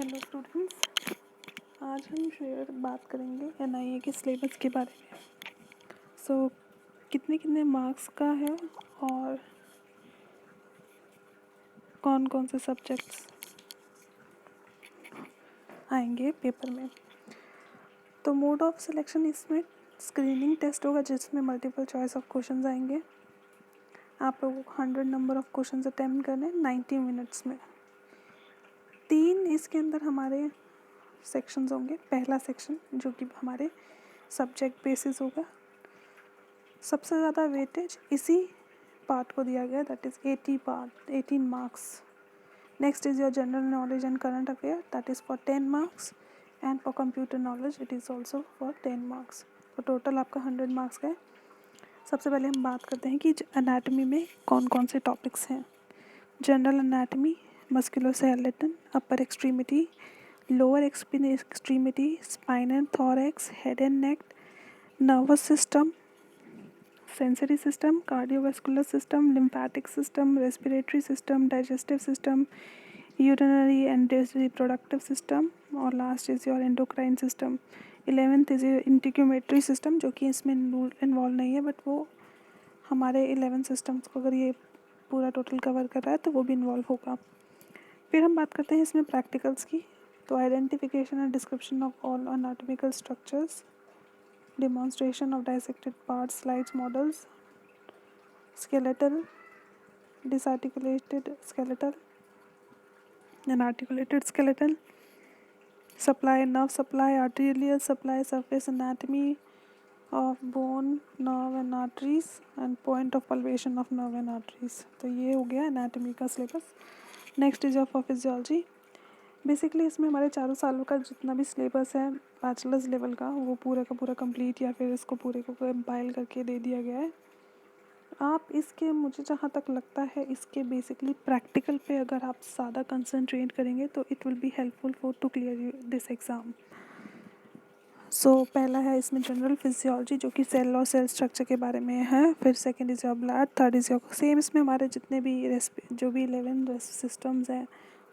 Hello students, आज हम बात करेंगे एनआईए के सिलेबस के बारे में। कितने कितने मार्क्स का है और कौन कौन से सब्जेक्ट्स आएंगे पेपर में। तो मोड ऑफ सिलेक्शन इसमें स्क्रीनिंग टेस्ट होगा जिसमें मल्टीपल चॉइस ऑफ क्वेश्चंस आएंगे। आप लोगों को 100 नंबर ऑफ क्वेश्चंस अटेम्प्ट करने 90 मिनट्स में। 3 इसके अंदर हमारे सेक्शंस होंगे। पहला सेक्शन जो कि हमारे सब्जेक्ट बेसिस होगा, सबसे ज़्यादा वेटेज इसी पार्ट को दिया गया, that is 18 marks. Next is your general knowledge and current affair, that is for 10 marks, and for computer knowledge it is also for 10 marks. तो टोटल आपका 100 मार्क्स का है। सबसे पहले हम बात करते हैं कि एनाटमी में कौन कौन से टॉपिक्स हैं। General anatomy, musculoskeleton, upper extremity, lower extremity, spine and thorax, head and neck, nervous system, sensory system, cardiovascular system, lymphatic system, respiratory system, digestive system, urinary and reproductive system, और last is your endocrine system. 11th is your integumentary system, जो कि इसमें involve नहीं है, but वो हमारे 11 systems को अगर ये पूरा टोटल कवर कर रहा है तो वो भी इन्वॉल्व होगा। फिर हम बात करते हैं इसमें प्रैक्टिकल्स की। तो identification and description of all anatomical structures, demonstration of dissected parts, slides, models, skeletal, disarticulated skeletal and articulated skeletal, supply, nerve supply, arterial supply, surface anatomy of bone, nerve and arteries, and point of pulsation of nerve and arteries. तो ये हो गया anatomy का syllabus. Next is for physiology. Basically इसमें हमारे 4 सालों का जितना भी सिलेबस है बैचलर्स लेवल का, वो पूरा का पूरा कंप्लीट या फिर इसको पूरे को कंपाइल करके दे दिया गया है। आप इसके, मुझे जहाँ तक लगता है, इसके बेसिकली प्रैक्टिकल पे अगर आप ज़्यादा कंसंट्रेट करेंगे तो it will be helpful for to clear this exam. पहला है इसमें जनरल फिजियोलॉजी, जो कि सेल और सेल स्ट्रक्चर के बारे में है। फिर second is your blood, third is your same, इसमें हमारे जितने भी जो भी 11 सिस्टम्स हैं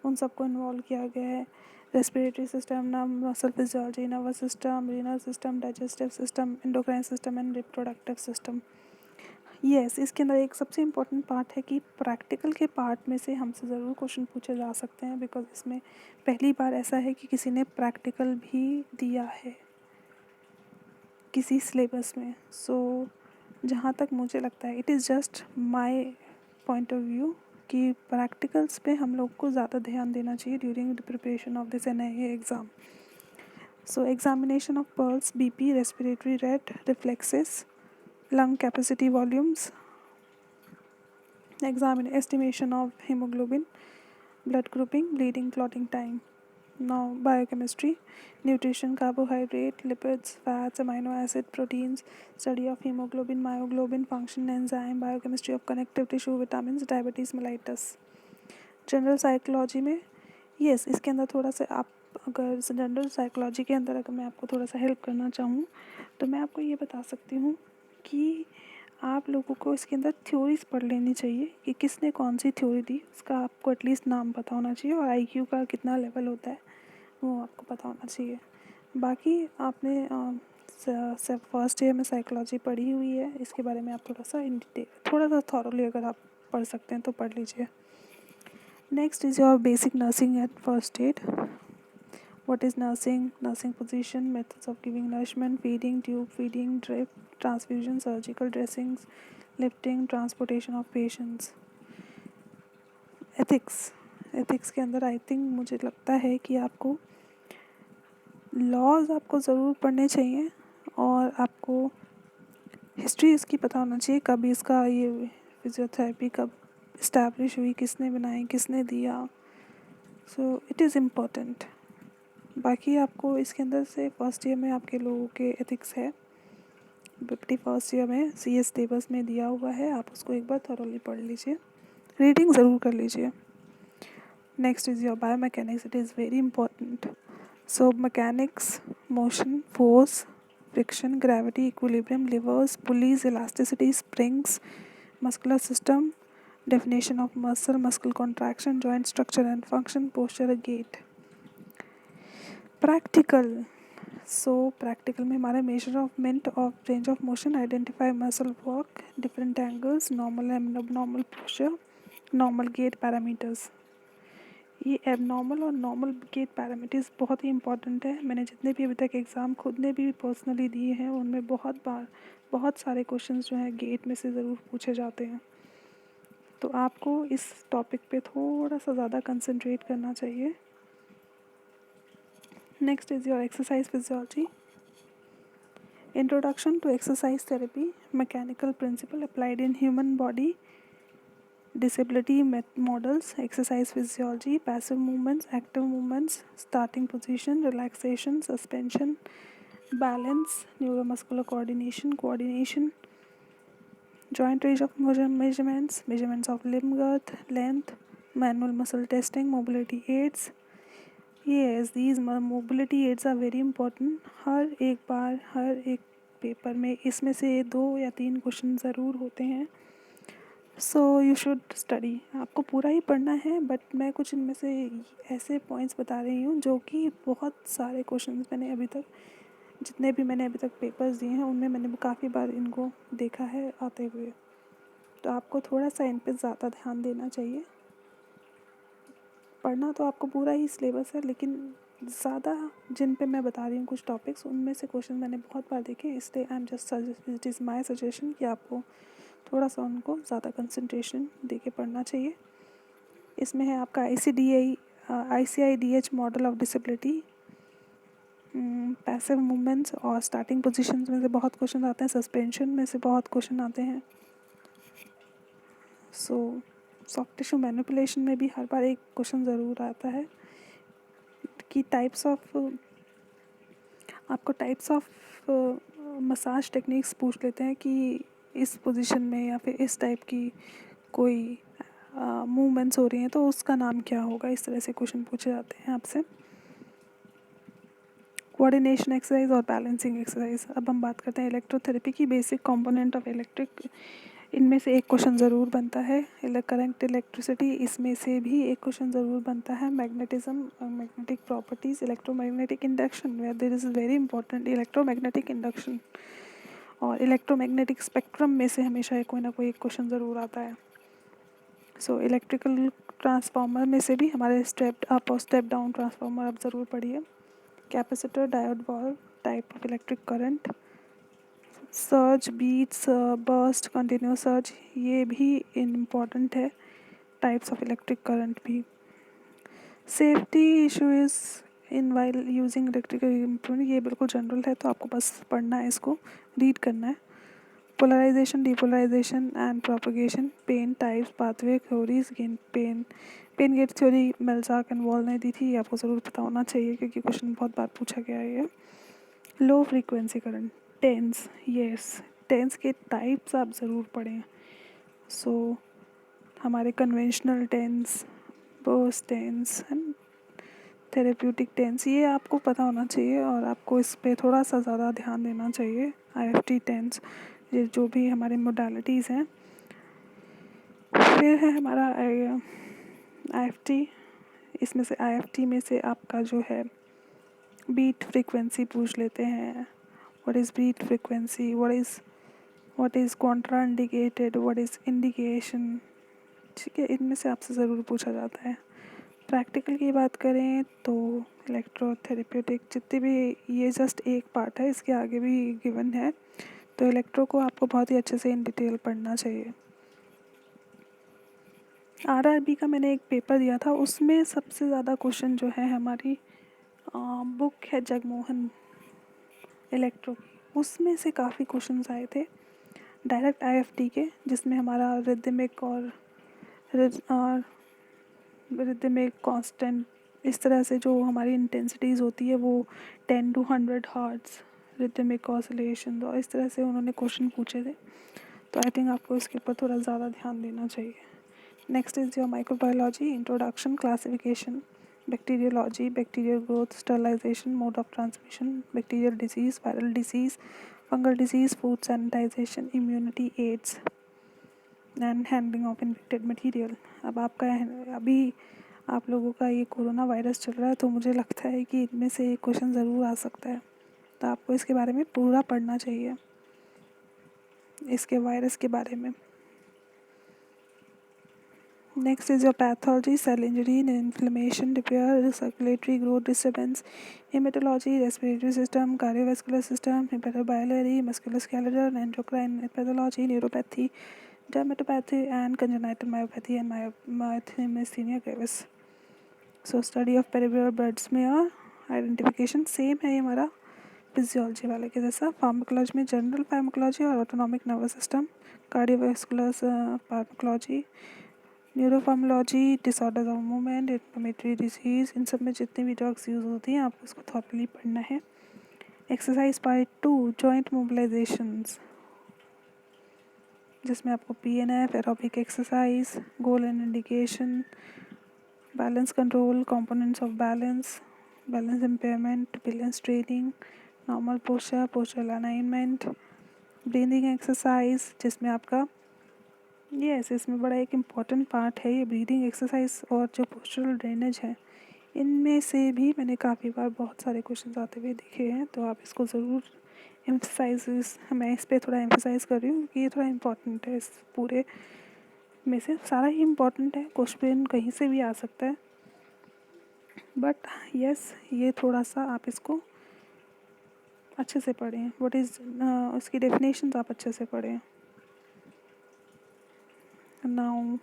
उन सबको इन्वॉल्व किया गया है। Respiratory system, muscle physiology, nervous system, renal system, digestive system, endocrine system and reproductive system. Yes, इसके अंदर एक सबसे इम्पोर्टेंट पार्ट है कि प्रैक्टिकल के पार्ट में से हमसे ज़रूर क्वेश्चन पूछे जा सकते हैं, बिकॉज इसमें पहली बार ऐसा है कि किसी ने प्रैक्टिकल भी दिया है किसी सिलेबस में। जहाँ तक मुझे लगता है, it is just my point of view कि प्रैक्टिकल्स पे हम लोग को ज़्यादा ध्यान देना चाहिए during the preparation of this NIA exam. Examination of pulse, BP, respiratory rate, reflexes, lung capacity volumes, estimation of hemoglobin, blood grouping, bleeding, clotting time. Now biochemistry, nutrition, carbohydrate, lipids, fats, amino acid, proteins, study of hemoglobin, myoglobin, function, enzyme, biochemistry of connective tissue, vitamins, diabetes mellitus. General psychology में, yes, इसके अंदर थोड़ा सा आप अगर general psychology के अंदर अगर मैं आपको थोड़ा सा हेल्प करना चाहूँ तो मैं आपको ये बता सकती हूँ कि आप लोगों को इसके अंदर थ्योरीज पढ़ लेनी चाहिए कि किसने कौन सी थ्योरी दी, उसका आपको एटलीस्ट नाम पता होना चाहिए, और आईक्यू का कितना लेवल होता है वो आपको पता होना चाहिए। बाकी आपने फर्स्ट ईयर में साइकोलॉजी पढ़ी हुई है, इसके बारे में आप थोड़ा सा इन डिटेल, थोड़ा सा थॉरोली अगर आप पढ़ सकते हैं तो पढ़ लीजिए। Next is your basic nursing at first aid. What is nursing? Nursing position, methods of giving nourishment, feeding, tube feeding, drip, transfusion, surgical dressings, lifting, transportation of patients. Ethics के अंदर आई थिंक मुझे लगता है कि आपको laws आपको ज़रूर पढ़ने चाहिए, और आपको हिस्ट्री इसकी पता होना चाहिए, कब इसका ये फिजियोथेरेपी कब इस्टेब्लिश हुई, किसने बनाई, किसने दिया। It is important. बाकी आपको इसके अंदर से फर्स्ट ईयर में आपके लोगों के एथिक्स है, 51st ईयर में CS सिलेबस में दिया हुआ है, आप उसको एक बार थॉरोली पढ़ लीजिए, रीडिंग ज़रूर कर लीजिए। Next is your biomechanics, it is very important. Mechanics, motion, force, friction, gravity, equilibrium, levers, pulleys, elasticity, springs, muscular system, definition of muscle, muscular contraction, joint structure and function, posture, gait. Practical. Practical में हमारा measurement of range of motion, identify muscle work, different angles, normal and abnormal posture, normal gait parameters. ये abnormal और normal gait parameters बहुत ही important है। मैंने जितने भी अभी तक एग्ज़ाम खुद ने भी पर्सनली दिए हैं उनमें बहुत सारे क्वेश्चंस जो हैं गेट में से ज़रूर पूछे जाते हैं। तो आपको इस टॉपिक पे थोड़ा सा ज़्यादा कंसंट्रेट करना चाहिए। Next is your exercise physiology. Introduction to exercise therapy, mechanical principle applied in human body, disability models, exercise physiology, passive movements, active movements, starting position, relaxation, suspension, balance, neuromuscular coordination, joint range of measurements of limb girth, length, manual muscle testing, mobility aids. Yes, these mobility aids are very important. हर एक paper में इसमें से 2 या 3 question ज़रूर होते हैं। So you should study. आपको पूरा ही पढ़ना है, बट मैं कुछ इनमें से ऐसे पॉइंट्स बता रही हूँ जो कि बहुत सारे क्वेश्चंस मैंने अभी तक जितने भी मैंने अभी तक पेपर्स दिए हैं उनमें मैंने काफ़ी बार इनको देखा है आते हुए। तो आपको थोड़ा सा इन पे ज़्यादा ध्यान देना चाहिए। पढ़ना तो आपको पूरा ही सिलेबस है, लेकिन ज़्यादा जिन पे मैं बता रही हूँ कुछ टॉपिक्स उनमें से क्वेश्चन मैंने बहुत बार देखे, इसलिए I am just it is my suggestion कि आपको थोड़ा सा उनको ज़्यादा कंसंट्रेशन दे के पढ़ना चाहिए। इसमें है आपका ICIDH model of disability, passive movements और स्टार्टिंग पोजीशंस में से बहुत क्वेश्चन आते हैं, सस्पेंशन में से बहुत क्वेश्चन आते हैं। सॉफ्ट टिश्यू मैनिपुलेशन में भी हर बार एक क्वेश्चन ज़रूर आता है कि आपको टाइप्स ऑफ मसाज टेक्निक्स पूछ लेते हैं कि इस पोजीशन में या फिर इस टाइप की कोई मूवमेंट्स हो रही हैं तो उसका नाम क्या होगा। इस तरह से क्वेश्चन पूछे जाते हैं आपसे। कोऑर्डिनेशन एक्सरसाइज और बैलेंसिंग एक्सरसाइज। अब हम बात करते हैं इलेक्ट्रोथेरेपी की बेसिक कंपोनेंट ऑफ इलेक्ट्रिक। इनमें से एक क्वेश्चन ज़रूर बनता है। करंट इलेक्ट्रिसिटी, इसमें से भी एक क्वेश्चन ज़रूर बनता है। Magnetism, magnetic properties, electromagnetic induction, where there is very important electromagnetic induction, और इलेक्ट्रोमैग्नेटिक स्पेक्ट्रम में से हमेशा कोई ना कोई एक क्वेश्चन ज़रूर आता है। इलेक्ट्रिकल ट्रांसफार्मर में से भी हमारे स्टेप अप और स्टेप डाउन ट्रांसफार्मर आप ज़रूर पढ़िए। Capacitor, diode, valve, type of electric current, surge, beats, burst, continuous surge, ये भी इम्पॉर्टेंट है। टाइप्स ऑफ इलेक्ट्रिक करंट भी। Safety issues in while using electrical equipment, ये बिल्कुल जनरल है, तो आपको बस पढ़ना है, इसको रीड करना है। Polarisation, depolarisation and propagation, pain types, pathway theories, pain gate theory Melzack and Wall ने दी थी, ये आपको ज़रूर पता होना चाहिए क्योंकि क्वेश्चन बहुत बार पूछा गया है ये। Low frequency current, TENS, yes, TENS के टाइप्स आप ज़रूर पढ़ें। हमारे conventional TENS, burst TENS and therapeutic TENS, ये आपको पता होना चाहिए और आपको इस पे थोड़ा सा ज़्यादा ध्यान देना चाहिए। IFT टेंस, ये जो भी हमारे मोडालिटीज़ हैं। फिर है हमारा IFT, इसमें से IFT में से आपका जो है बीट फ्रीक्वेंसी पूछ लेते हैं। What is beat frequency, what is contraindicated, what is indication, ठीक है, इनमें से आपसे ज़रूर पूछा जाता है। प्रैक्टिकल की बात करें तो इलेक्ट्रोथेरेप्यूटिक जितने भी, ये जस्ट एक पार्ट है, इसके आगे भी गिवन है, तो इलेक्ट्रो को आपको बहुत ही अच्छे से इन डिटेल पढ़ना चाहिए। RRB का मैंने एक पेपर दिया था, उसमें सबसे ज़्यादा क्वेश्चन जो है हमारी बुक है जगमोहन इलेक्ट्रो, उसमें से काफ़ी क्वेश्चंस आए थे डायरेक्ट IFT के, जिसमें हमारा रिदमिक और रिदमिक कांस्टेंट, इस तरह से जो हमारी इंटेंसिटीज़ होती है वो 10 to 100 हर्ट्ज़, रिदमिक ऑसिलेशन, और इस तरह से उन्होंने क्वेश्चन पूछे थे। तो आई थिंक आपको इसके ऊपर थोड़ा ज़्यादा ध्यान देना चाहिए। Next is your microbiology, introduction, classification, bacteriology, bacterial growth, sterilisation, mode of transmission, bacterial disease, viral disease, fungal disease, food sanitisation, immunity AIDS and handling of infected material. अब आपका अभी आप लोगों का ये कोरोना वायरस चल रहा है, तो मुझे लगता है कि इनमें से एक क्वेश्चन ज़रूर आ सकता है, तो आपको इसके बारे में पूरा पढ़ना चाहिए, इसके वायरस के बारे में। Next is your pathology, cell injury, inflammation, repair, circulatory growth disturbance, hematology, respiratory system, cardiovascular system, hepatobiliary, musculoskeletal, endocrine pathology, neuropathy, dermatopathy, and congenital myopathy and myasthenia gravis. So study of peripheral blood smear, identification same है ये हमारा physiology वाले के जैसा। Pharmacology में general pharmacology और autonomic nervous system, cardiovascular pharmacology, neuropharmacology, disorders of movement, inflammatory disease, इन सब में जितनी भी ड्रग्स यूज़ होती हैं आपको उसको थॉरली पढ़ना है। एक्सरसाइज पार्ट 2, जॉइंट मोबिलाइजेशंस, जिसमें आपको PNF, aerobic exercise, goal and indication, balance control, components of balance, balance impairment, balance training, normal posture, postural alignment, breathing exercise, जिसमें आपका इसमें बड़ा एक इम्पॉर्टेंट पार्ट है ये ब्रीदिंग एक्सरसाइज और जो पोस्चरल ड्रेनेज है। इनमें से भी मैंने काफ़ी बार बहुत सारे क्वेश्चन आते हुए देखे हैं, तो आप इसको ज़रूर मैं इस पर थोड़ा एम्फसाइज कर रही हूँ कि ये थोड़ा इम्पॉर्टेंट है। इस पूरे में से सारा ही इम्पॉर्टेंट है, क्वेश्चन कहीं से भी आ सकता है, बट ये थोड़ा सा आप इसको अच्छे से पढ़ें। व्हाट इज़ इसकी डेफिनेशंस आप अच्छे से पढ़ें। नाउ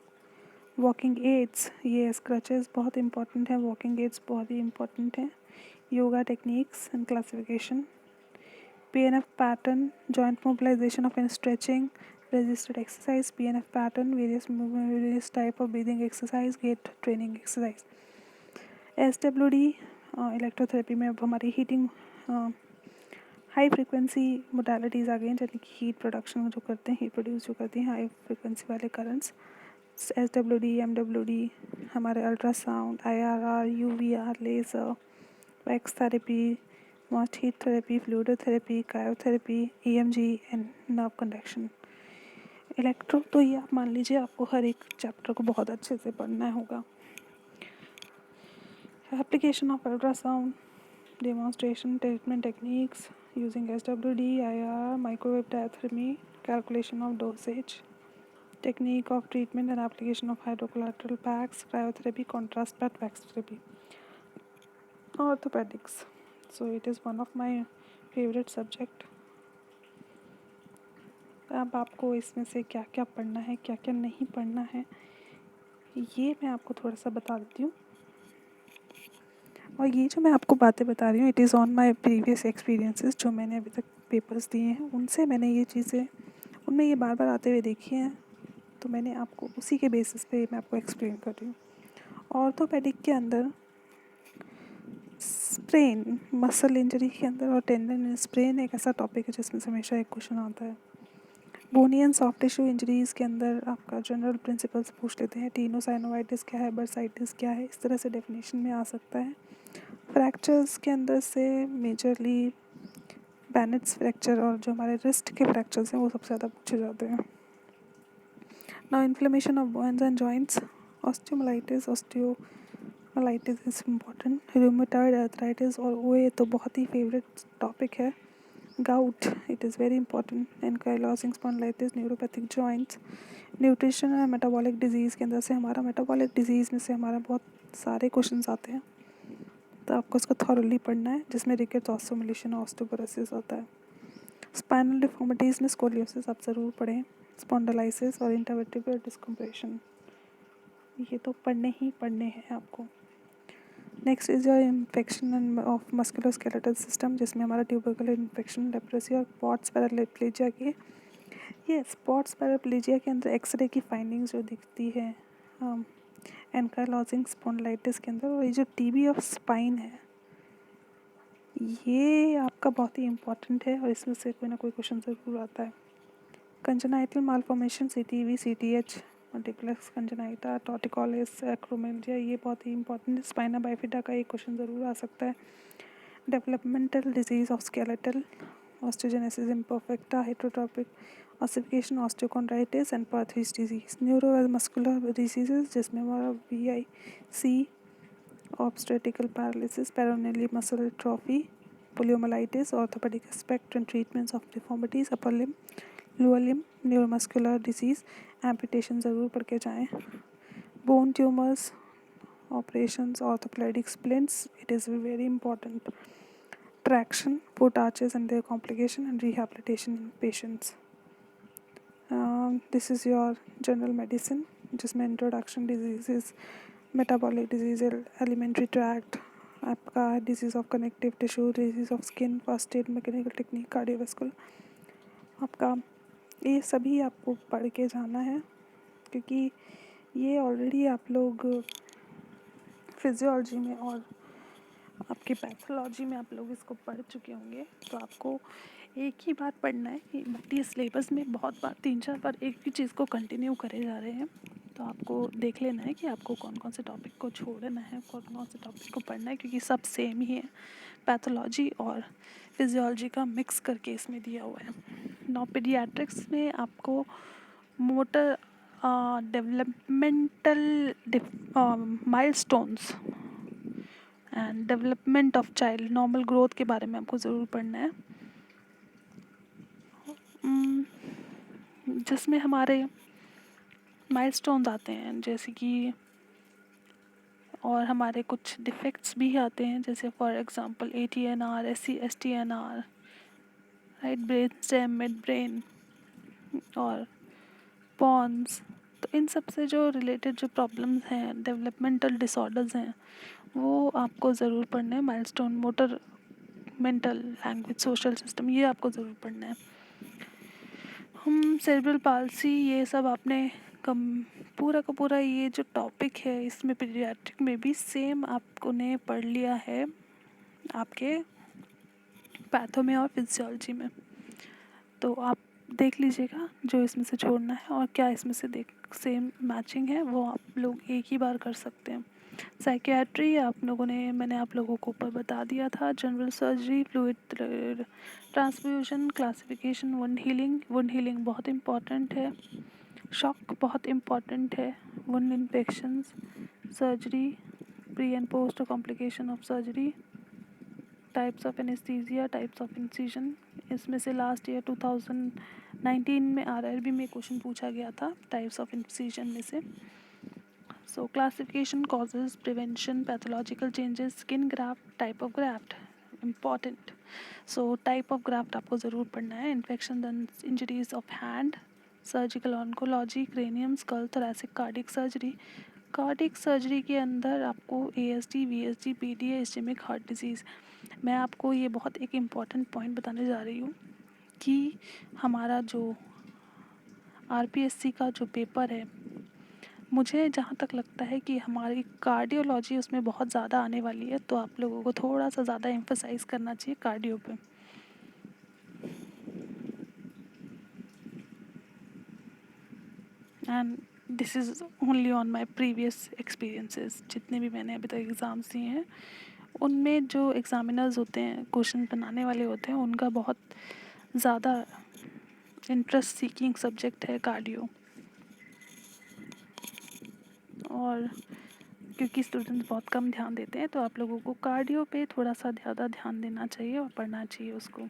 वॉकिंग एड्स, ये स्क्रचेस बहुत इंपॉर्टेंट है, वॉकिंग एड्स बहुत ही इंपॉर्टेंट है। Yoga techniques and classification, PNF pattern, joint mobilisation of and stretching, resisted exercise, PNF pattern, various type of breathing exercise, gait training exercise. SWD electrotherapy में अब हमारी heating high frequency modalities आ गई हैं, यानी कि हीट प्रोडक्शन जो करते हैं, हीट प्रोड्यूस जो करती हैं हाई फ्रिक्वेंसी वाले करंट्स। SWD, MWD, हमारे ultrasound, IRR, UVR, laser, wax therapy, moist heat therapy, fluidotherapy, cryotherapy, EMG and nerve conduction. Electro तो ये आप मान लीजिए आपको हर एक चैप्टर को बहुत अच्छे से पढ़ना होगा। Application of ultrasound, demonstration treatment techniques using SWD, IR, microwave diathermy, calculation of dosage, technique of treatment and application of hydrocollateral packs, cryotherapy, contrast pad, wax therapy, orthopedics. So it is one of my favorite subject. अब आपको इसमें से क्या क्या पढ़ना है, क्या क्या नहीं पढ़ना है, ये मैं आपको थोड़ा सा बता देती हूँ। और ये जो मैं आपको बातें बता रही हूँ, it is on my previous experiences, जो मैंने अभी तक पेपर्स दिए हैं उनसे मैंने ये चीज़ें उनमें ये बार बार आते हुए देखी हैं, तो मैंने आपको उसी के बेसिस पे मैं आपको एक्सप्लेन कर रही हूँ। ऑर्थोपेडिक के अंदर स्प्रेन, मसल इंजरी के अंदर और टेंडन स्प्रेन एक ऐसा टॉपिक है जिसमें से हमेशा एक क्वेश्चन आता है। बोनी एंड सॉफ्ट टिश्यू इंजरीज़ के अंदर आपका जनरल प्रिंसिपल्स पूछ लेते हैं, टीनोसाइनोवाइटिस क्या है, बर्साइटिस क्या है, इस तरह से डेफिनेशन में आ सकता है। फ्रैक्चर्स के अंदर से मेजरली बैनेट्स फ्रैक्चर और जो हमारे रिस्ट के फ्रैक्चर्स हैं वो सबसे ज़्यादा पूछे जाते हैं। Now inflammation of bones and joints, osteomyelitis, osteomyelitis is important, rheumatoid arthritis और OA तो बहुत ही फेवरेट टॉपिक है। Gout, it is very important, ankylosing spondylitis, neuropathic joints, nutrition and metabolic disease के अंदर से हमारा मेटाबॉलिक डिजीज़ में से हमारा बहुत सारे क्वेश्चंस आते हैं, तो आपको इसको थॉरली पढ़ना है, जिसमें रिकेट्स, ऑस्टियोमाइलिशन और ऑस्टियोपोरोसिस होता है। स्पाइनल डिफॉर्मिटीज़ में स्कोलियोसिस आप ज़रूर पढ़ें, स्पॉन्डिलाइसिस और इंटरवर्टिब्रल डिस्कम्प्रेशन, ये तो पढ़ने ही पढ़ने हैं आपको। Next is your infection of musculoskeletal system, जिसमें हमारा ट्यूबरकुलर इन्फेक्शन, लेप्रोसी और पॉट्स पैराप्लेजिया के स्पॉट्स पैराप्लेजिया के अंदर एक्सरे की फाइंडिंग्स जो दिखती है एनकाइलोसिंग स्पॉन्डिलाइटिस के अंदर, और ये जो TB ऑफ स्पाइन है ये आपका बहुत ही इम्पॉर्टेंट है और इसमें से कोई ना कोई क्वेश्चन ज़रूर आता है। Congenital malformation, CTV, CTH, multiplex congenita, torticollis, acromelia, ये बहुत ही इंपॉर्टेंट है। स्पाइना बाइफिडा का एक क्वेश्चन ज़रूर आ सकता है। Developmental disease of skeletal, osteogenesis imperfecta, heterotopic ossification, osteochondritis and Perthes disease. Neuromuscular diseases जिसमें हमारा VIC, obstetrical paralysis, peroneal muscle atrophy, poliomyelitis, orthopedic aspect and treatments of deformities, upper limb, lower limb, neuromuscular disease, amputation ज़रूर पढ़ के जाएँ। Bone tumors, operations, orthopedic splints, it is very important. Traction, foot arches and their complication and rehabilitation in patients. This is your general medicine जिसमें introduction diseases, metabolic disease, alimentary tract, आपका disease of connective tissue, disease of skin, first aid, mechanical technique, cardiovascular, आपका ये सभी आपको पढ़ के जाना है क्योंकि ये ऑलरेडी आप लोग फिजियोलॉजी में और आपके पैथोलॉजी में आप लोग इसको पढ़ चुके होंगे। तो आपको एक ही बार पढ़ना है कि बट ये सिलेबस में बहुत बार 3-4 बार एक ही चीज़ को कंटिन्यू करे जा रहे हैं। तो आपको देख लेना है कि आपको कौन कौन से टॉपिक को छोड़ना है, कौन कौन से टॉपिक को पढ़ना है, क्योंकि सब सेम ही है। पैथोलॉजी और फिजियोलॉजी का मिक्स करके इसमें दिया हुआ है। नौ पीडियाट्रिक्स में आपको motor developmental milestones and development of child, normal growth के बारे में आपको ज़रूर पढ़ना है, जिसमें हमारे माइलस्टोन्स आते हैं जैसे कि, और हमारे कुछ डिफेक्ट्स भी आते हैं जैसे for example ATNR, STNR, right, brain stem, mid brain और पॉन्स। तो इन सब से जो रिलेटेड जो प्रॉब्लम्स हैं, डेवलपमेंटल डिसऑर्डर्स हैं, वो आपको ज़रूर पढ़ना है। Milestone, motor, mental, language, social system, ये आपको ज़रूर पढ़ना है। सेरेब्रल पाल्सी, ये सब आपने पूरा का पूरा ये जो टॉपिक है इसमें पीडियाट्रिक में भी सेम आपको ने पढ़ लिया है आपके पैथो में और फिजियोलॉजी में। तो आप देख लीजिएगा जो इसमें से छोड़ना है और क्या इसमें से सेम मैचिंग है वो आप लोग एक ही बार कर सकते हैं। साइकियाट्री आप लोगों ने, मैंने आप लोगों को ऊपर बता दिया था। General surgery, fluid transfusion, classification, wound healing बहुत इम्पॉर्टेंट है। शॉक बहुत इम्पॉर्टेंट है। Wound infections, surgery, pre and post complication of surgery, types of anaesthesia, types of incision. इसमें से लास्ट ईयर 2019 में RRB में क्वेश्चन पूछा गया था टाइप्स ऑफ इंसिजन में से। So classification, causes, prevention, pathological changes, skin graft, type of graft important. So type of graft आपको ज़रूर पढ़ना है। Infection, injuries of hand, surgical oncology, cranium, skull, thoracic, cardiac surgery. Cardiac surgery के अंदर आपको ASD, VSD, PDA, ischaemic heart disease. मैं आपको ये बहुत एक इम्पॉर्टेंट पॉइंट बताने जा रही हूँ कि हमारा जो RPSC का जो पेपर है, मुझे जहाँ तक लगता है कि हमारी कार्डियोलॉजी उसमें बहुत ज़्यादा आने वाली है। तो आप लोगों को थोड़ा सा ज़्यादा एम्फसाइज करना चाहिए कार्डियो पे। And this is only on my previous experiences. जितने भी मैंने अभी तक एग्ज़ाम्स दिए हैं उनमें जो एग्ज़ामिनर्स होते हैं, क्वेश्चन बनाने वाले होते हैं, उनका बहुत ज़्यादा इंटरेस्ट सीकिंग सब्जेक्ट है कार्डियो। और क्योंकि स्टूडेंट्स बहुत कम ध्यान देते हैं तो आप लोगों को कार्डियो पे थोड़ा सा ज़्यादा ध्यान देना चाहिए और पढ़ना चाहिए उसको।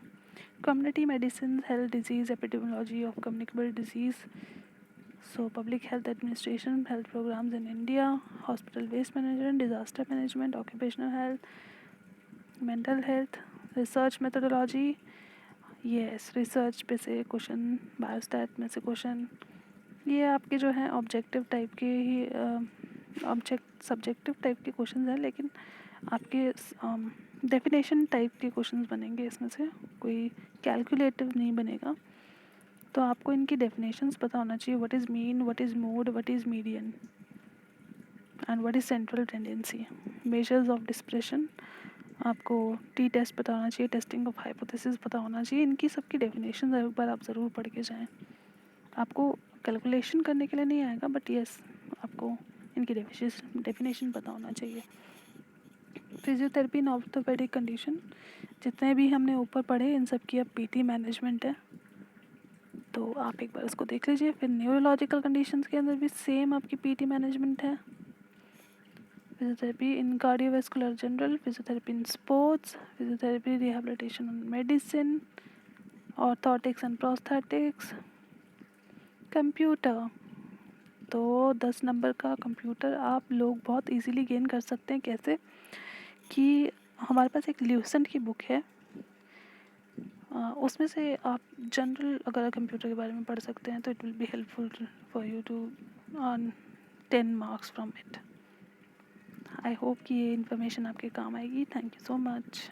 Community medicine, health disease, epidemiology of communicable disease, so public health administration, health programmes in India, hospital waste management, disaster management, occupational health, mental health, research methodology, yes, research पे से क्वेश्चन, बायोस्टैट में से question. ये आपके जो हैं objective type के ही subjective type के क्वेश्चन हैं, लेकिन आपके डेफिनेशन टाइप के क्वेश्चंस बनेंगे इसमें से, कोई कैलकुलेटिव नहीं बनेगा। तो आपको इनकी डेफिनेशंस पता होना चाहिए। What is mean, what is mode, what is median and what is central tendency. Measures of depression, आपको टी टेस्ट पता होना चाहिए, टेस्टिंग ऑफ हाइपोथेसिस पता होना चाहिए। इनकी सबकी डेफिनेशन एक बार आप ज़रूर पढ़ के जाएँ। आपको कैलकुलेशन करने के लिए नहीं आएगा, बट यस आपको इनकी डेफिनेशन पता होना चाहिए। फिजियोथेरेपी इन ऑर्थोपेडिक कंडीशन, जितने भी हमने ऊपर पढ़े इन सब की अब PT मैनेजमेंट है। तो आप एक बार उसको देख लीजिए। फिर न्यूरोलॉजिकल कंडीशंस के अंदर भी सेम आपकी पीटी मैनेजमेंट है। Physiotherapy in cardiovascular general, physiotherapy in sports, physiotherapy rehabilitation on medicine, orthotics and prosthetics, computer. तो 10 नंबर का कंप्यूटर आप लोग बहुत इजीली गेन कर सकते हैं। कैसे कि हमारे पास एक ल्यूसेंट की बुक है, उसमें से आप जनरल अगर कंप्यूटर के बारे में पढ़ सकते हैं तो it will be helpful for you to earn 10 marks from it. I hope कि ये इन्फॉर्मेशन आपके काम आएगी। Thank you so much.